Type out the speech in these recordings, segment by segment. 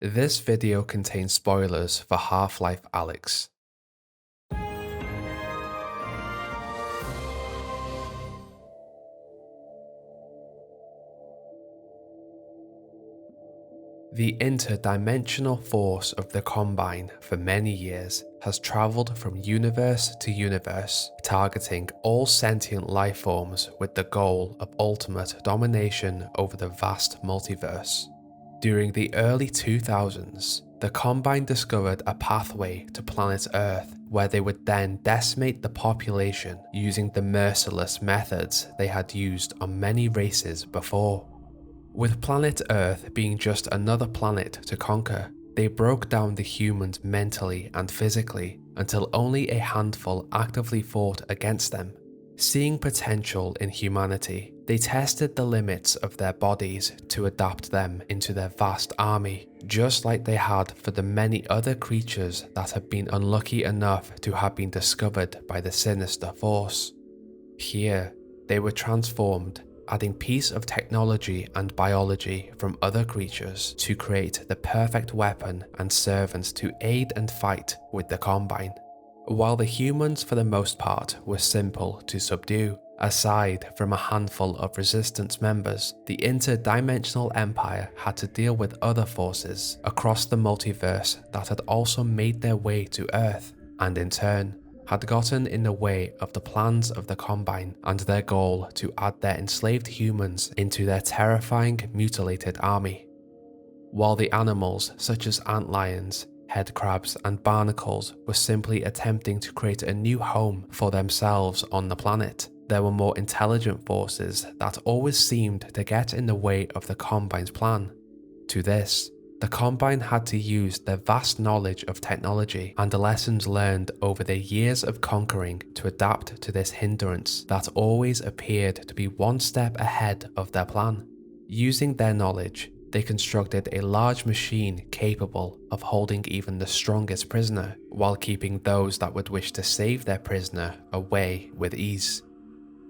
This video contains spoilers for Half-Life Alyx. The interdimensional force of the Combine for many years has travelled from universe to universe, targeting all sentient life forms with the goal of ultimate domination over the vast multiverse. During the early 2000s, the Combine discovered a pathway to planet Earth where they would then decimate the population using the merciless methods they had used on many races before. With planet Earth being just another planet to conquer, they broke down the humans mentally and physically until only a handful actively fought against them. Seeing potential in humanity, they tested the limits of their bodies to adapt them into their vast army, just like they had for the many other creatures that had been unlucky enough to have been discovered by the sinister force. Here, they were transformed, adding piece of technology and biology from other creatures to create the perfect weapon and servants to aid and fight with the Combine. While the humans for the most part were simple to subdue, aside from a handful of resistance members, the interdimensional empire had to deal with other forces across the multiverse that had also made their way to Earth, and in turn, had gotten in the way of the plans of the Combine and their goal to add their enslaved humans into their terrifying mutilated army. While the animals such as antlions, head crabs and barnacles were simply attempting to create a new home for themselves on the planet, there were more intelligent forces that always seemed to get in the way of the Combine's plan. To this, the Combine had to use their vast knowledge of technology and the lessons learned over their years of conquering to adapt to this hindrance that always appeared to be one step ahead of their plan. Using their knowledge, they constructed a large machine capable of holding even the strongest prisoner, while keeping those that would wish to save their prisoner away with ease.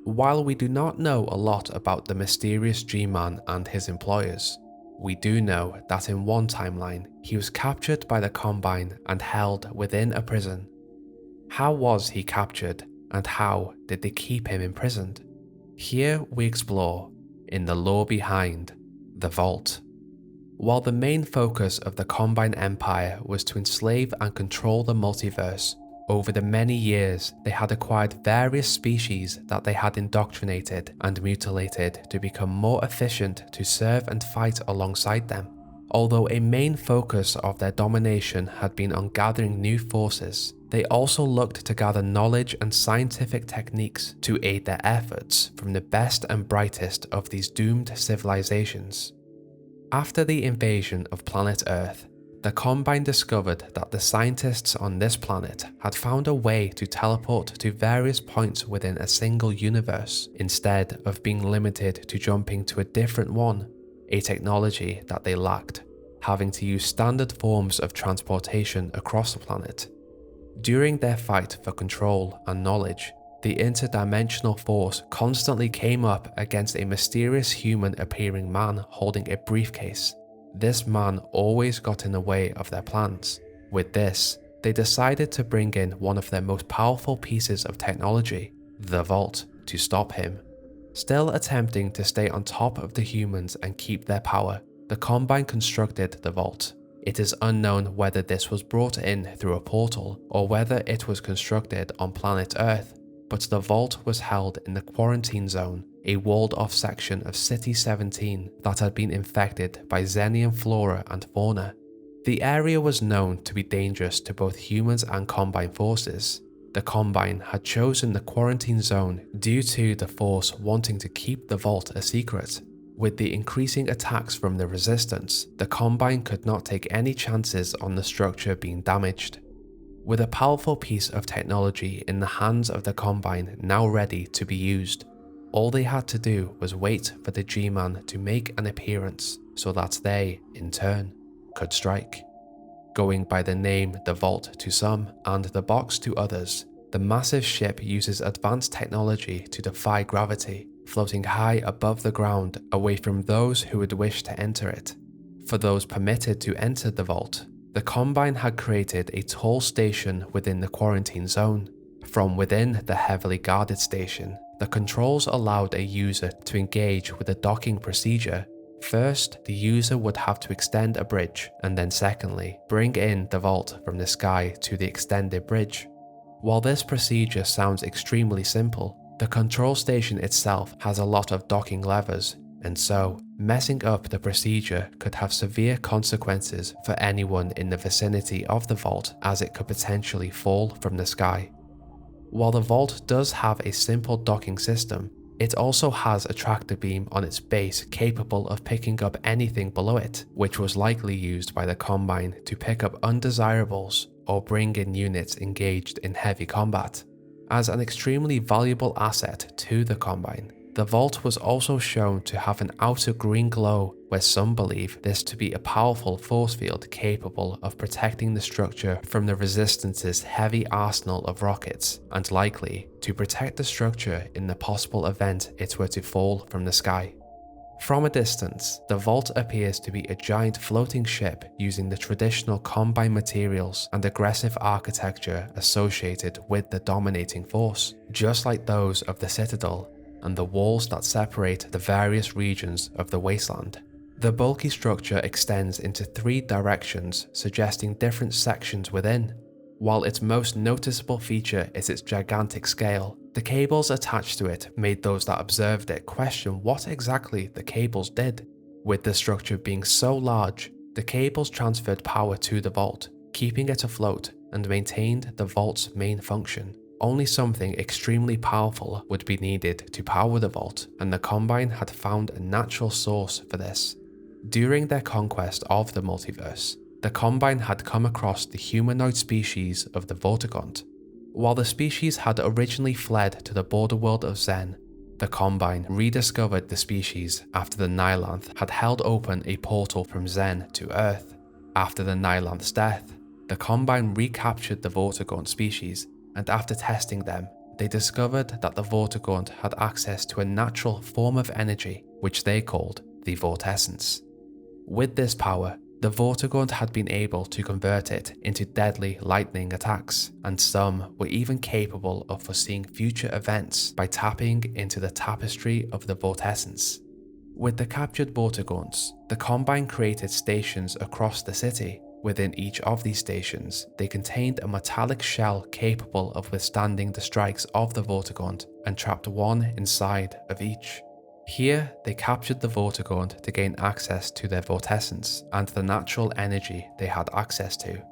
While we do not know a lot about the mysterious G-Man and his employers, we do know that in one timeline, he was captured by the Combine and held within a prison. How was he captured, and how did they keep him imprisoned? Here we explore, in the lore behind, the Vault. While the main focus of the Combine Empire was to enslave and control the multiverse, over the many years they had acquired various species that they had indoctrinated and mutilated to become more efficient to serve and fight alongside them. Although a main focus of their domination had been on gathering new forces, they also looked to gather knowledge and scientific techniques to aid their efforts from the best and brightest of these doomed civilizations. After the invasion of planet Earth, the Combine discovered that the scientists on this planet had found a way to teleport to various points within a single universe, instead of being limited to jumping to a different one, a technology that they lacked, having to use standard forms of transportation across the planet. During their fight for control and knowledge, the interdimensional force constantly came up against a mysterious human-appearing man holding a briefcase. This man always got in the way of their plans. With this, they decided to bring in one of their most powerful pieces of technology, the Vault, to stop him. Still attempting to stay on top of the humans and keep their power, the Combine constructed the Vault. It is unknown whether this was brought in through a portal or whether it was constructed on planet Earth, but the Vault was held in the Quarantine Zone, a walled-off section of City 17 that had been infected by Xenian flora and fauna. The area was known to be dangerous to both humans and Combine forces. The Combine had chosen the Quarantine Zone due to the Force wanting to keep the Vault a secret. With the increasing attacks from the Resistance, the Combine could not take any chances on the structure being damaged. With a powerful piece of technology in the hands of the Combine now ready to be used, all they had to do was wait for the G-Man to make an appearance so that they, in turn, could strike. Going by the name the Vault to some and the Box to others, the massive ship uses advanced technology to defy gravity, floating high above the ground away from those who would wish to enter it. For those permitted to enter the vault, the Combine had created a tall station within the quarantine zone. From within the heavily guarded station, the controls allowed a user to engage with the docking procedure. First, the user would have to extend a bridge, and then secondly, bring in the vault from the sky to the extended bridge. While this procedure sounds extremely simple, the control station itself has a lot of docking levers, and so, messing up the procedure could have severe consequences for anyone in the vicinity of the vault, as it could potentially fall from the sky. While the vault does have a simple docking system, it also has a tractor beam on its base capable of picking up anything below it, which was likely used by the Combine to pick up undesirables or bring in units engaged in heavy combat. As an extremely valuable asset to the Combine, the vault was also shown to have an outer green glow, where some believe this to be a powerful force field capable of protecting the structure from the Resistance's heavy arsenal of rockets, and likely to protect the structure in the possible event it were to fall from the sky. From a distance, the vault appears to be a giant floating ship using the traditional Combine materials and aggressive architecture associated with the dominating force, just like those of the Citadel and the walls that separate the various regions of the wasteland. The bulky structure extends into 3 directions, suggesting different sections within. While its most noticeable feature is its gigantic scale, the cables attached to it made those that observed it question what exactly the cables did. With the structure being so large, the cables transferred power to the vault, keeping it afloat and maintained the vault's main function. Only something extremely powerful would be needed to power the vault, and the Combine had found a natural source for this. During their conquest of the multiverse, the Combine had come across the humanoid species of the Vortigaunt. While the species had originally fled to the border world of Zen, the Combine rediscovered the species after the Nilanth had held open a portal from Zen to Earth. After the Nilanth's death, the Combine recaptured the Vortigaunt species, and after testing them, they discovered that the Vortigaunt had access to a natural form of energy, which they called the Vortessence. With this power, the Vortigaunt had been able to convert it into deadly lightning attacks, and some were even capable of foreseeing future events by tapping into the tapestry of the Vortessence. With the captured Vortigaunts, the Combine created stations across the city. Within each of these stations, they contained a metallic shell capable of withstanding the strikes of the Vortigaunt, and trapped one inside of each. Here, they captured the Vortigaunt to gain access to their Vortessence and the natural energy they had access to.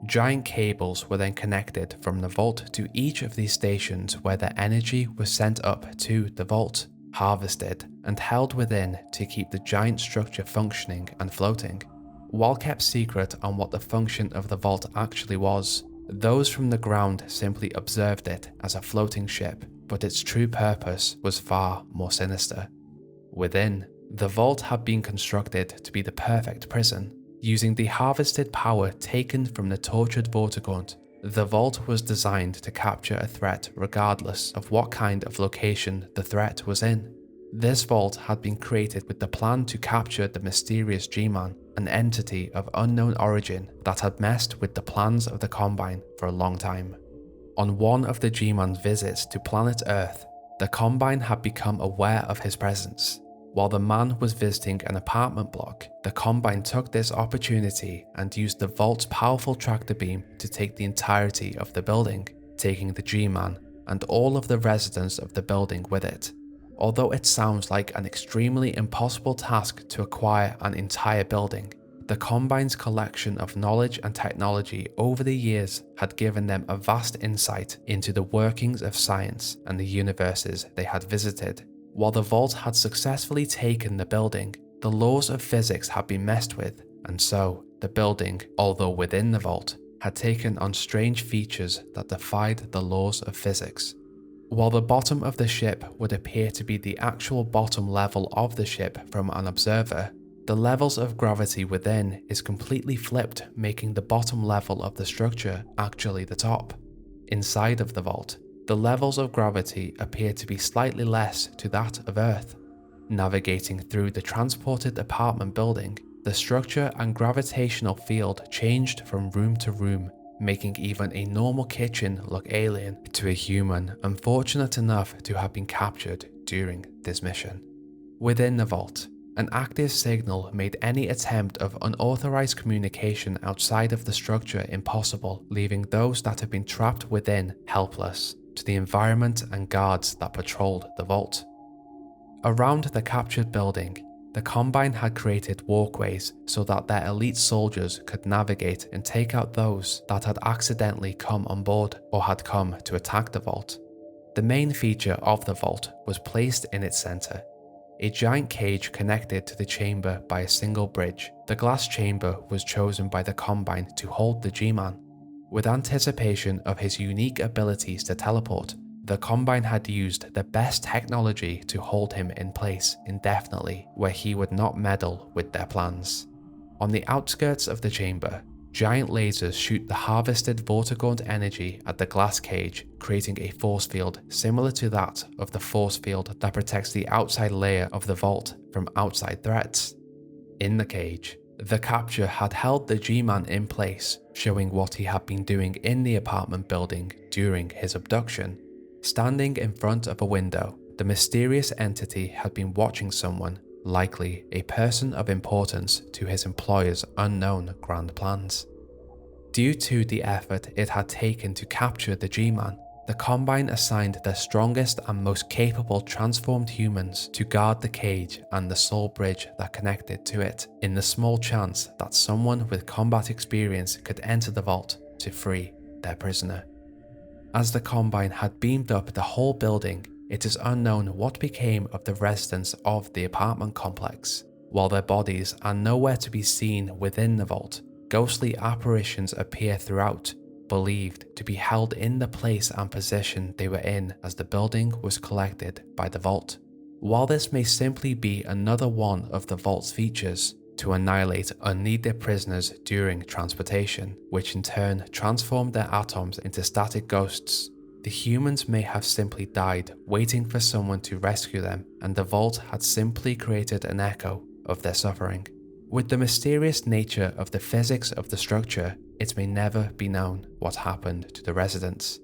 Giant cables were then connected from the vault to each of these stations, where their energy was sent up to the vault, harvested, and held within to keep the giant structure functioning and floating. While kept secret on what the function of the vault actually was, those from the ground simply observed it as a floating ship, but its true purpose was far more sinister. Within, the vault had been constructed to be the perfect prison. Using the harvested power taken from the tortured Vortigaunt, the vault was designed to capture a threat regardless of what kind of location the threat was in. This vault had been created with the plan to capture the mysterious G-Man, an entity of unknown origin that had messed with the plans of the Combine for a long time. On one of the G-Man's visits to planet Earth, the Combine had become aware of his presence. While the man was visiting an apartment block, the Combine took this opportunity and used the vault's powerful tractor beam to take the entirety of the building, taking the G-Man and all of the residents of the building with it. Although it sounds like an extremely impossible task to acquire an entire building, the Combine's collection of knowledge and technology over the years had given them a vast insight into the workings of science and the universes they had visited. While the vault had successfully taken the building, the laws of physics had been messed with, and so the building, although within the vault, had taken on strange features that defied the laws of physics. While the bottom of the ship would appear to be the actual bottom level of the ship from an observer, the levels of gravity within is completely flipped, making the bottom level of the structure actually the top. Inside of the vault, the levels of gravity appear to be slightly less to that of Earth. Navigating through the transported apartment building, The structure and gravitational field changed from room to room, making even a normal kitchen look alien to a human unfortunate enough to have been captured during this mission. Within the vault, an active signal made any attempt of unauthorized communication outside of the structure impossible, leaving those that had been trapped within helpless to the environment and guards that patrolled the vault. Around the captured building, the Combine had created walkways so that their elite soldiers could navigate and take out those that had accidentally come on board or had come to attack the vault. The main feature of the vault was placed in its center. A giant cage connected to the chamber by a single bridge. The glass chamber was chosen by the Combine to hold the G-Man. With anticipation of his unique abilities to teleport, the Combine had used the best technology to hold him in place indefinitely, where he would not meddle with their plans. On the outskirts of the chamber, giant lasers shoot the harvested Vortigaunt energy at the glass cage, creating a force field similar to that of the force field that protects the outside layer of the vault from outside threats. In the cage, the capture had held the G-Man in place, showing what he had been doing in the apartment building during his abduction. Standing in front of a window, the mysterious entity had been watching someone, likely a person of importance to his employer's unknown grand plans. Due to the effort it had taken to capture the G-Man, the Combine assigned their strongest and most capable transformed humans to guard the cage and the soul bridge that connected to it, in the small chance that someone with combat experience could enter the vault to free their prisoner. As the Combine had beamed up the whole building, it is unknown what became of the residents of the apartment complex. While their bodies are nowhere to be seen within the vault, ghostly apparitions appear throughout, believed to be held in the place and position they were in as the building was collected by the vault. While this may simply be another one of the vault's features, to annihilate unneeded prisoners during transportation, which in turn transformed their atoms into static ghosts, the humans may have simply died waiting for someone to rescue them, and the vault had simply created an echo of their suffering. With the mysterious nature of the physics of the structure, it may never be known what happened to the residents.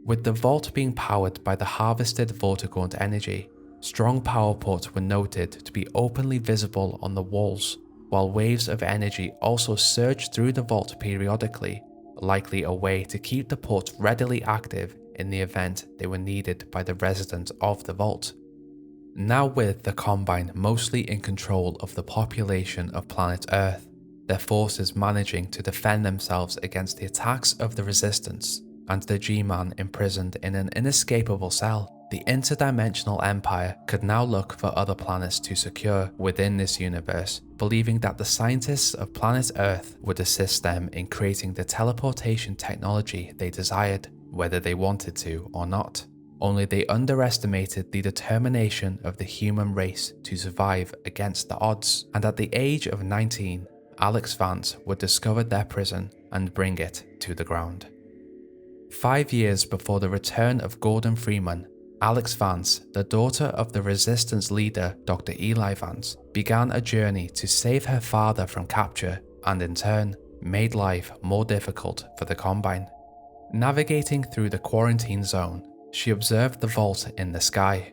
With the vault being powered by the harvested Vortigaunt energy, strong power ports were noted to be openly visible on the walls, while waves of energy also surged through the vault periodically, likely a way to keep the ports readily active in the event they were needed by the residents of the vault. Now with the Combine mostly in control of the population of planet Earth, their forces managing to defend themselves against the attacks of the Resistance, and the G-Man imprisoned in an inescapable cell, the interdimensional empire could now look for other planets to secure within this universe, believing that the scientists of planet Earth would assist them in creating the teleportation technology they desired, whether they wanted to or not. Only they underestimated the determination of the human race to survive against the odds, and at the age of 19, Alyx Vance would discover their prison and bring it to the ground. 5 years before the return of Gordon Freeman, Alyx Vance, the daughter of the Resistance leader Dr. Eli Vance, began a journey to save her father from capture and in turn made life more difficult for the Combine. Navigating through the quarantine zone, she observed the vault in the sky.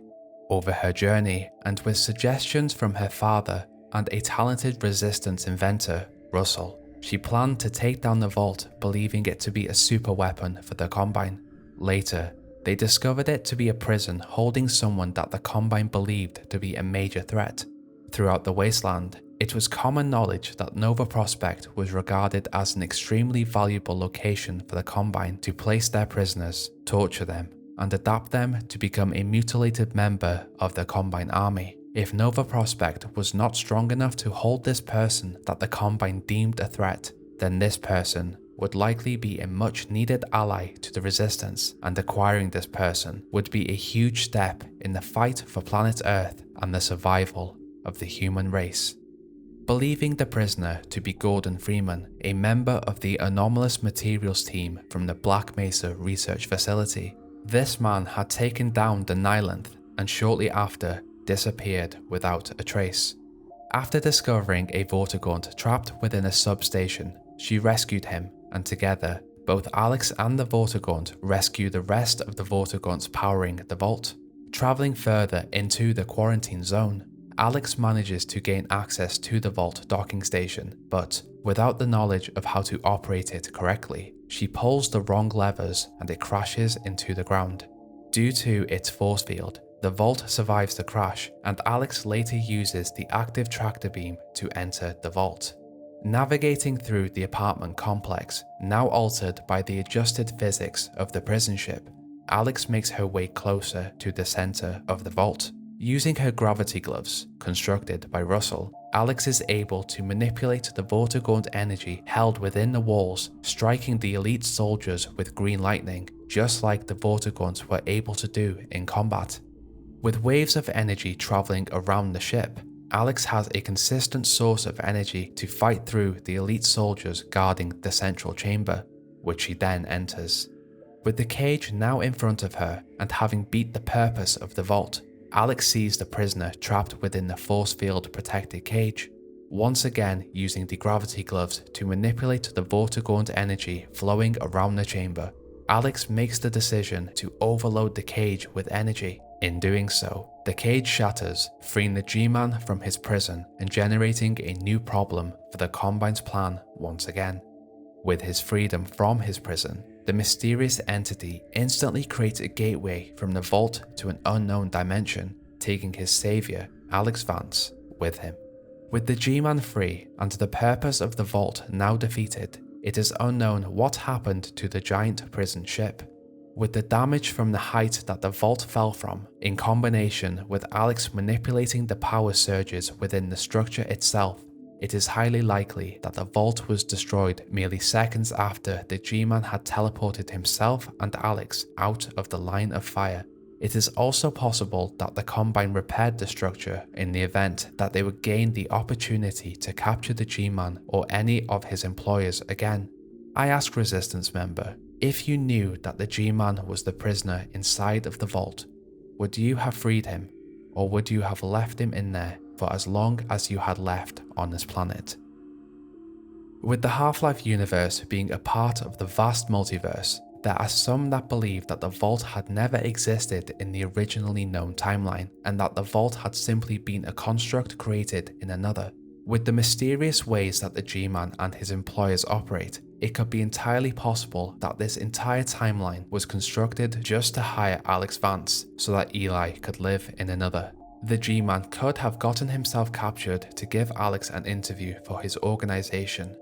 Over her journey, and with suggestions from her father and a talented Resistance inventor, Russell, she planned to take down the vault, believing it to be a super weapon for the Combine. Later, they discovered it to be a prison holding someone that the Combine believed to be a major threat. Throughout the wasteland, it was common knowledge that Nova Prospekt was regarded as an extremely valuable location for the Combine to place their prisoners, torture them, and adapt them to become a mutilated member of the Combine army. If Nova Prospekt was not strong enough to hold this person that the Combine deemed a threat, then this person would likely be a much needed ally to the Resistance, and acquiring this person would be a huge step in the fight for planet Earth and the survival of the human race. Believing the prisoner to be Gordon Freeman, a member of the anomalous materials team from the Black Mesa research facility, this man had taken down the Nylanth and shortly after disappeared without a trace. After discovering a Vortigaunt trapped within a substation, she rescued him, and together, both Alyx and the Vortigaunt rescue the rest of the Vortigaunts powering the vault. Traveling further into the quarantine zone, Alyx manages to gain access to the vault docking station, but without the knowledge of how to operate it correctly, she pulls the wrong levers and it crashes into the ground. Due to its force field, the vault survives the crash, and Alyx later uses the active tractor beam to enter the vault. Navigating through the apartment complex, now altered by the adjusted physics of the prison ship, Alyx makes her way closer to the center of the vault. Using her gravity gloves, constructed by Russell, Alyx is able to manipulate the Vortigaunt energy held within the walls, striking the elite soldiers with green lightning, just like the Vortigaunts were able to do in combat. With waves of energy traveling around the ship, Alyx has a consistent source of energy to fight through the elite soldiers guarding the central chamber, which she then enters. With the cage now in front of her and having beat the purpose of the vault, Alyx sees the prisoner trapped within the force field protected cage, once again using the gravity gloves to manipulate the Vortigaunt energy flowing around the chamber. Alyx makes the decision to overload the cage with energy. In doing so, the cage shatters, freeing the G-Man from his prison and generating a new problem for the Combine's plan once again. With his freedom from his prison, the mysterious entity instantly creates a gateway from the vault to an unknown dimension, taking his savior, Alyx Vance, with him. With the G-Man free and the purpose of the vault now defeated, it is unknown what happened to the giant prison ship. With the damage from the height that the vault fell from, in combination with Alyx manipulating the power surges within the structure itself, it is highly likely that the vault was destroyed merely seconds after the G-Man had teleported himself and Alyx out of the line of fire. It is also possible that the Combine repaired the structure in the event that they would gain the opportunity to capture the G-Man or any of his employers again. I ask Resistance member, if you knew that the G-Man was the prisoner inside of the vault, would you have freed him, or would you have left him in there for as long as you had left on this planet? With the Half-Life universe being a part of the vast multiverse, there are some that believe that the vault had never existed in the originally known timeline, and that the vault had simply been a construct created in another. With the mysterious ways that the G-Man and his employers operate, it could be entirely possible that this entire timeline was constructed just to hire Alyx Vance so that Eli could live in another. The G-Man could have gotten himself captured to give Alyx an interview for his organization.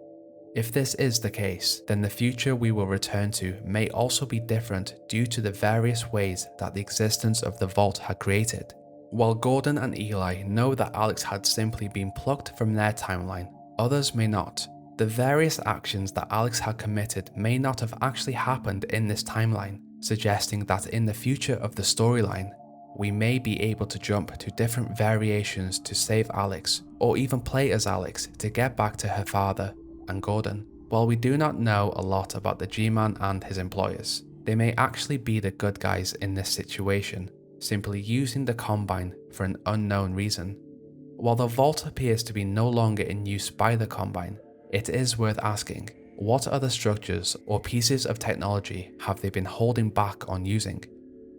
If this is the case, then the future we will return to may also be different due to the various ways that the existence of the vault had created. While Gordon and Eli know that Alyx had simply been plucked from their timeline, others may not. The various actions that Alyx had committed may not have actually happened in this timeline, suggesting that in the future of the storyline, we may be able to jump to different variations to save Alyx, or even play as Alyx to get back to her father and Gordon. While we do not know a lot about the G-Man and his employers, they may actually be the good guys in this situation, simply using the Combine for an unknown reason. While the vault appears to be no longer in use by the Combine, it is worth asking, what other structures or pieces of technology have they been holding back on using?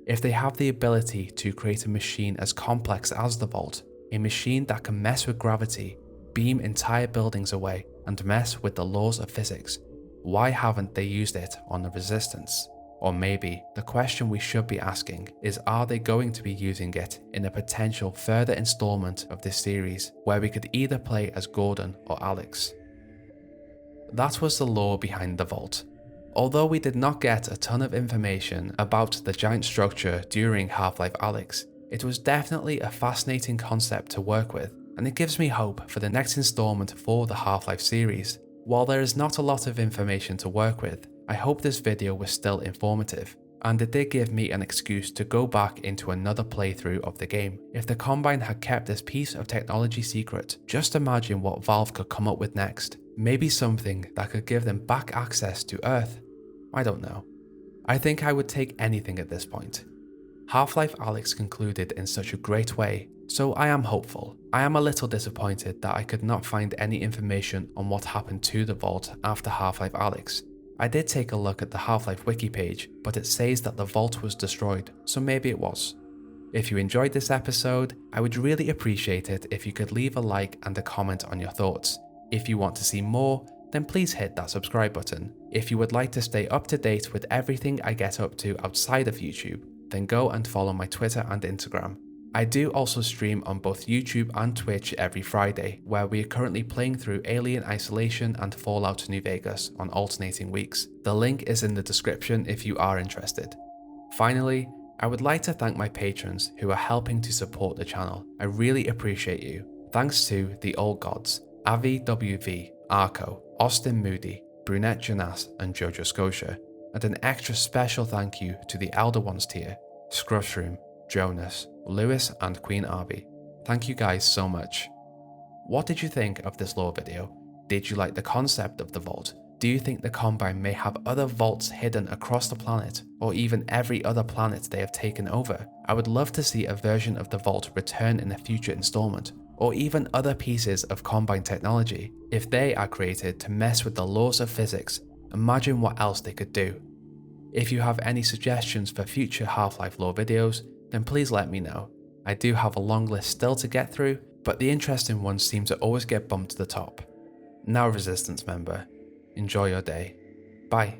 If they have the ability to create a machine as complex as the vault, a machine that can mess with gravity, beam entire buildings away, and mess with the laws of physics, why haven't they used it on the Resistance? Or maybe the question we should be asking is, are they going to be using it in a potential further installment of this series where we could either play as Gordon or Alyx? That was the lore behind the vault. Although we did not get a ton of information about the giant structure during Half-Life Alyx, it was definitely a fascinating concept to work with, and it gives me hope for the next installment for the Half-Life series. While there is not a lot of information to work with, I hope this video was still informative, and it did give me an excuse to go back into another playthrough of the game. If the Combine had kept this piece of technology secret, just imagine what Valve could come up with next. Maybe something that could give them back access to Earth. I don't know. I think I would take anything at this point. Half-Life Alyx concluded in such a great way, So I am hopeful. I am a little disappointed that I could not find any information on what happened to the vault after Half-Life Alyx. I did take a look at the Half-Life wiki page, but it says that the vault was destroyed, so maybe it was. If you enjoyed this episode, I would really appreciate it if you could leave a like and a comment on your thoughts. If you want to see more, then please hit that subscribe button. If you would like to stay up to date with everything I get up to outside of YouTube, then go and follow my Twitter and Instagram. I do also stream on both YouTube and Twitch every Friday, where we are currently playing through Alien Isolation and Fallout New Vegas on alternating weeks. The link is in the description if you are interested. Finally, I would like to thank my patrons who are helping to support the channel. I really appreciate you. Thanks to the Old Gods, Avi WV, Arco, Austin Moody, Brunette Janas and Jojo Scotia, and an extra special thank you to the Elder Ones tier, Scruffshroom, Jonas, Lewis and Queen Arby. Thank you guys so much. What did you think of this lore video? Did you like the concept of the vault? Do you think the Combine may have other vaults hidden across the planet, or even every other planet they have taken over? I would love to see a version of the vault return in a future installment, or even other pieces of Combine technology. If they are created to mess with the laws of physics, imagine what else they could do. If you have any suggestions for future Half-Life lore videos, then please let me know. I do have a long list still to get through, but the interesting ones seem to always get bumped to the top. Now Resistance member, enjoy your day. Bye.